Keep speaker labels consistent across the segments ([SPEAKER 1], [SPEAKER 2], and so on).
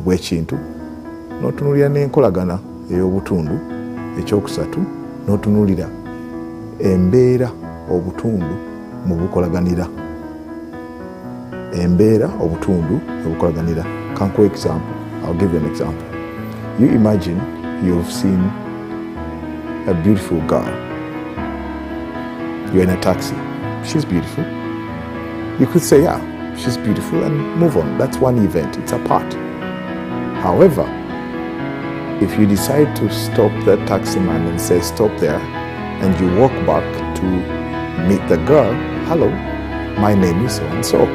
[SPEAKER 1] bw'ekintu n'otunuulira n'enkolagana ey'obutundu. Ekyokusatu n'otunuulira embeera obutundu mu bukolaganira. Embeera obutundu mu bukolaganira. Kankuwa example. I'll give you an example. You imagine you've seen a beautiful girl. You're in a taxi. She's beautiful. You could say, yeah, she's beautiful and move on. That's one event. It's a part. However, if you decide to stop the taxi man and say, stop there, and you walk back to meet the girl, hello, my name is so-and-so.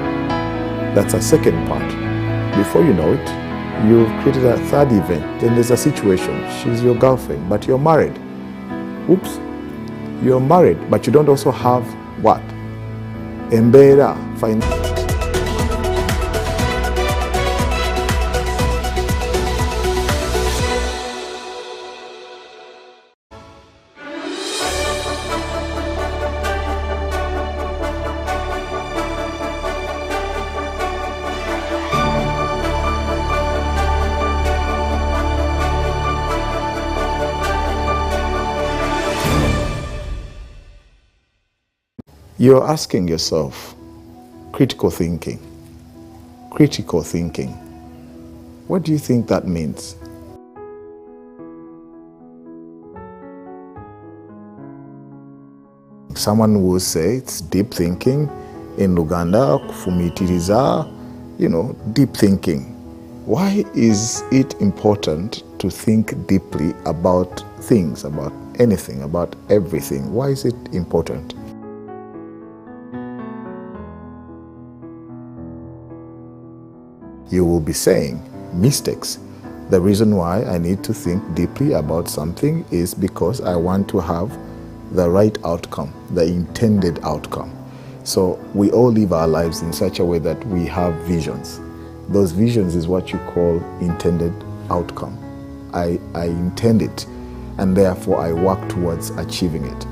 [SPEAKER 1] That's a second part. Before you know it, you've created a third event. Then there's a situation. She's your girlfriend, but you're married. Oops. You're married, but you don't also have what? Embeera, You're asking yourself, critical thinking. Critical thinking. What do you think that means? Someone will say it's deep thinking. In Luganda, kufumitiriza, deep thinking. Why is it important to think deeply about things, about anything, about everything? Why is it important? You will be saying, mistakes. The reason why I need to think deeply about something is because I want to have the right outcome, the intended outcome. So we all live our lives in such a way that we have visions. Those visions is what you call intended outcome. I intend it, and therefore I work towards achieving it.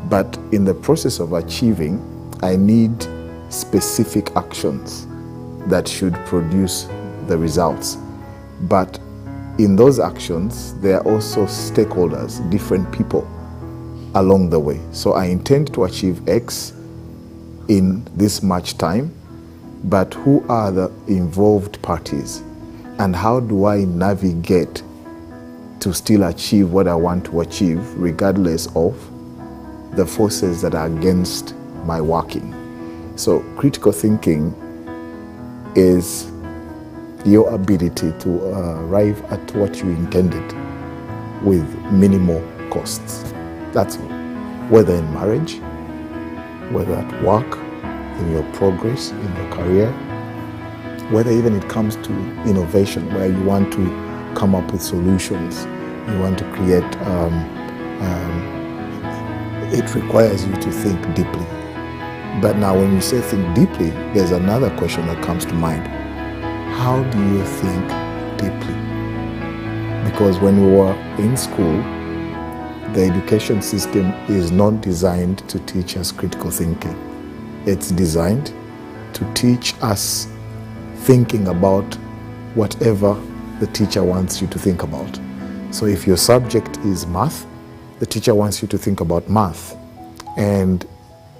[SPEAKER 1] But in the process of achieving, I need specific actions that should produce the results. But in those actions, there are also stakeholders, different people along the way. So I intend to achieve X in this much time, but who are the involved parties? And how do I navigate to still achieve what I want to achieve, regardless of the forces that are against my working? So critical thinking is your ability to arrive at what you intended with minimal costs. That's all. Whether in marriage, whether at work, in your progress, in your career, whether even it comes to innovation, where you want to come up with solutions, you want to create, it requires you to think deeply. But now when you say think deeply, there's another question that comes to mind. How do you think deeply? Because when we were in school, the education system is not designed to teach us critical thinking. It's designed to teach us thinking about whatever the teacher wants you to think about. So if your subject is math, the teacher wants you to think about math. And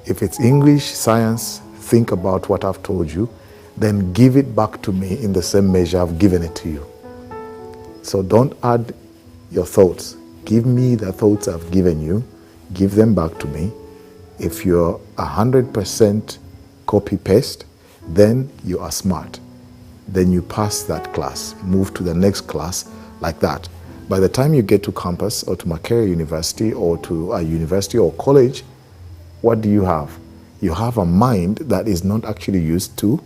[SPEAKER 1] if it's English, science, think about what I've told you, then give it back to me in the same measure I've given it to you. So don't add your thoughts. Give me the thoughts I've given you, give them back to me. If you're 100% copy-paste, then you are smart. Then you pass that class, move to the next class like that. By the time you get to campus or to Makerere University or to a university or college, what do you have? You have a mind that is not actually used to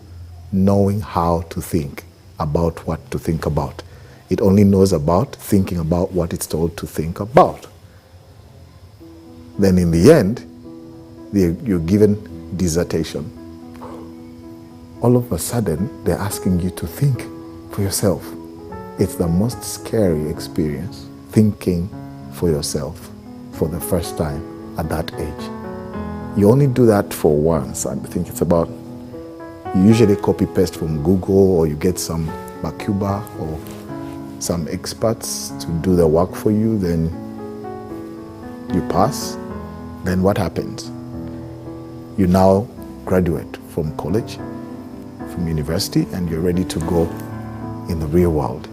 [SPEAKER 1] knowing how to think about what to think about. It only knows about thinking about what it's told to think about. Then in the end, you're given dissertation. All of a sudden, they're asking you to think for yourself. It's the most scary experience, thinking for yourself for the first time at that age. You only do that for once. I think it's about, you usually copy-paste from Google or you get some Bakuba or some experts to do the work for you, then you pass. Then what happens? You now graduate from college, from university, and you're ready to go in the real world.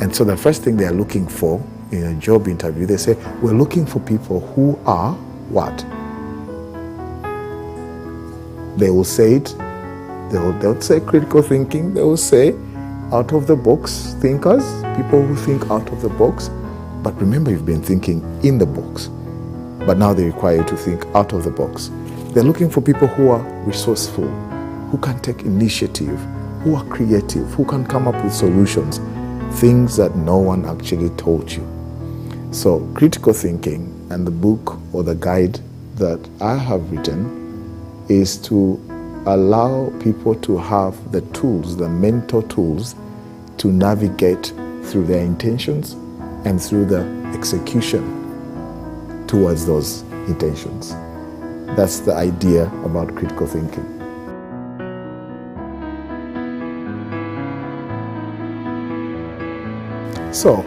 [SPEAKER 1] And so the first thing they're looking for in a job interview, they say, we're looking for people who are what? They will say it, they'll say critical thinking, they will say out of the box thinkers, people who think out of the box. But remember, you've been thinking in the box, but now they require you to think out of the box. They're looking for people who are resourceful, who can take initiative, who are creative, who can come up with solutions, things that no one actually told you. So critical thinking, and the book or the guide that I have written is to allow people to have the tools, the mental tools, to navigate through their intentions and through the execution towards those intentions. That's the idea about critical thinking. So,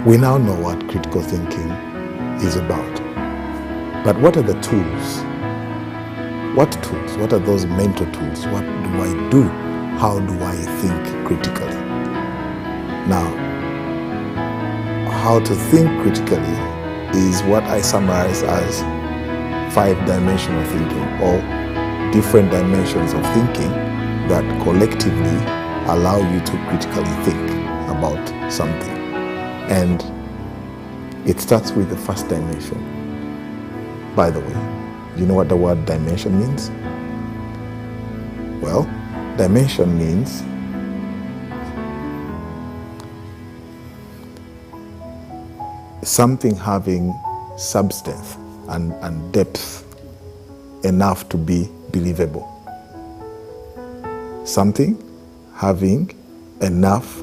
[SPEAKER 1] we now know what critical thinking is about. But what are the tools? What tools? What are those mental tools? What do I do? How do I think critically? Now, how to think critically is what I summarize as 5-dimensional thinking, or different dimensions of thinking that collectively allow you to critically think about something. And it starts with the first dimension. By the way, you know what the word dimension means? Well, dimension means something having substance and depth enough to be believable. Something having enough